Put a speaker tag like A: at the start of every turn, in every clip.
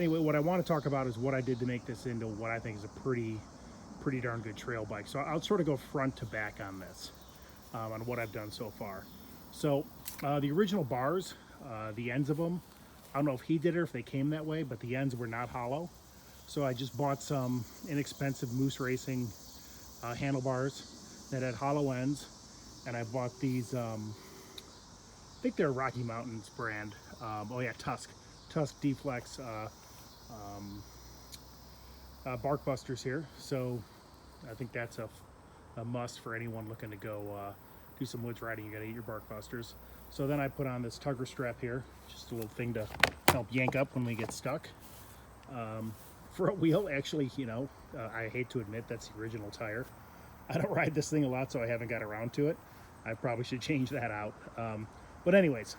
A: Anyway, what I want to talk about is what I did to make this into what I think is a pretty darn good trail bike. So I'll sort of go front to back on this, on what I've done so far. So the original bars, the ends of them, I don't know if he did it or if they came that way, but the ends were not hollow. So I just bought some inexpensive Moose Racing handlebars that had hollow ends, and I bought these, I think they're Rocky Mountains brand. Oh yeah, Tusk D-Flex bark busters here. So I think that's a must for anyone looking to go do some woods riding. You gotta eat your bark busters. So then I put on this Tugger Strap here, just a little thing to help yank up when we get stuck. Front wheel, actually, you know, I hate to admit that's the original tire. I don't ride this thing a lot, so I haven't got around to it. I probably should change that out. But anyways,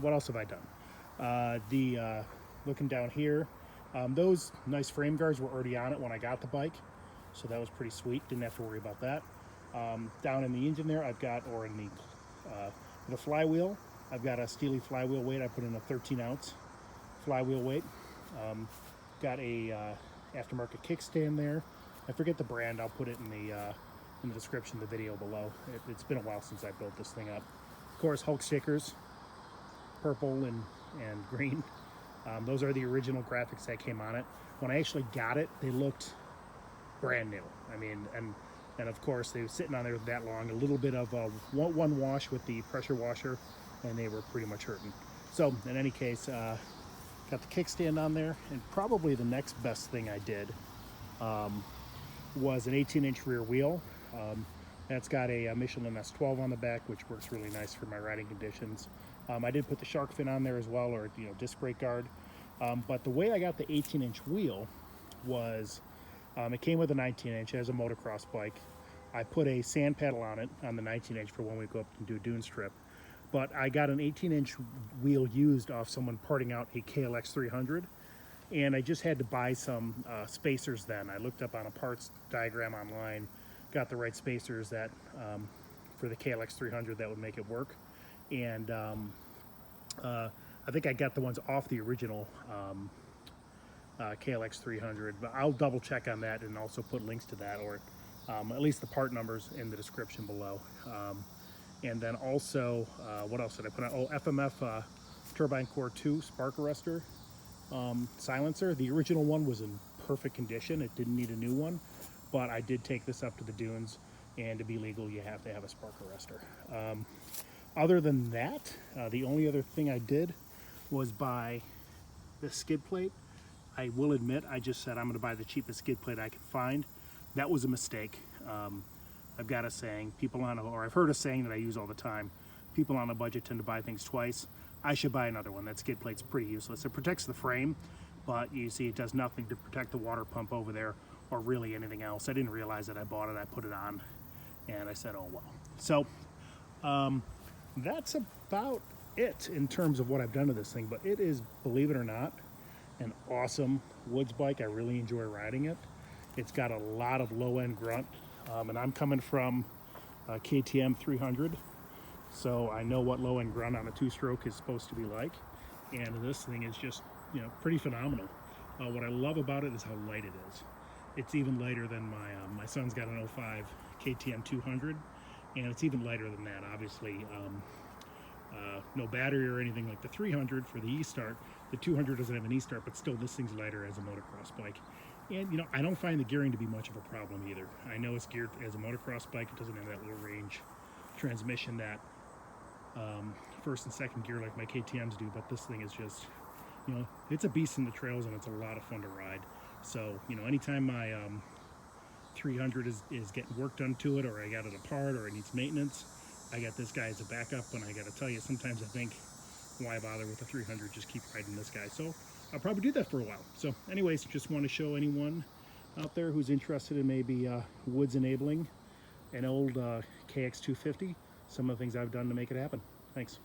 A: what else have I done? Looking down here, those nice frame guards were already on it when I got the bike, so that was pretty sweet. Didn't have to worry about that. Down in the engine there, I've got, or in the flywheel, I've got a Steahly flywheel weight. I put in a 13-ounce flywheel weight. Got a aftermarket kickstand there. I forget the brand. I'll put it in the description of the video below. It's been a while since I built this thing up. Of course, Hulk stickers, purple and green. Those are the original graphics that came on it. When I actually got it, they looked brand new. I mean, and of course, they were sitting on there that long. A little bit of one wash with the pressure washer, and they were pretty much hurting. So, in any case, got the kickstand on there, and probably the next best thing I did was an 18-inch rear wheel. That's got a Michelin S12 on the back, which works really nice for my riding conditions. I did put the shark fin on there as well, or disc brake guard. But the way I got the 18-inch wheel was, it came with a 19-inch as a motocross bike. I put a sand paddle on it on the 19-inch for when we go up and do a dune strip. But I got an 18-inch wheel used off someone parting out a KLX 300, and I just had to buy some spacers then. I looked up on a parts diagram online, got the right spacers that for the KLX 300 that would make it work. And I think I got the ones off the original KLX 300, but I'll double check on that and also put links to that, or at least the part numbers in the description below. And then also, what else did I put on? Oh, FMF Turbinecore 2 spark arrestor silencer. The original one was in perfect condition. It didn't need a new one, but I did take this up to the dunes, and to be legal, you have to have a spark arrestor. Other than that, the only other thing I did was buy the skid plate. I will admit, I just said I'm going to buy the cheapest skid plate I can find. That was a mistake. I've got a saying, or I've heard a saying that I use all the time, people on a budget tend to buy things twice. I should buy another one. That skid plate's pretty useless. It protects the frame, but you see it does nothing to protect the water pump over there or really anything else. I didn't realize that I bought it. I put it on and I said, oh well. So that's about it in terms of what I've done to this thing, but it is, believe it or not, an awesome woods bike. I really enjoy riding it. It's got a lot of low-end grunt, and I'm coming from KTM 300, so I know what low-end grunt on a two-stroke is supposed to be like, and this thing is just, pretty phenomenal. What I love about it is how light it is. It's even lighter than my son's got an 05 KTM 200, and it's even lighter than that. Obviously, no battery or anything like the 300 for the e-start. The 200 doesn't have an e-start, but still this thing's lighter as a motocross bike. And I don't find the gearing to be much of a problem either. I know it's geared as a motocross bike. It doesn't have that low range transmission that first and second gear like my KTMs do, but this thing is just, it's a beast in the trails, and it's a lot of fun to ride. So, anytime my 300 is getting work done to it, or I got it apart, or it needs maintenance, I got this guy as a backup. And I got to tell you, sometimes I think, why bother with the 300? Just keep riding this guy. So I'll probably do that for a while. So anyways, just want to show anyone out there who's interested in maybe woods enabling an old KX250, some of the things I've done to make it happen. Thanks.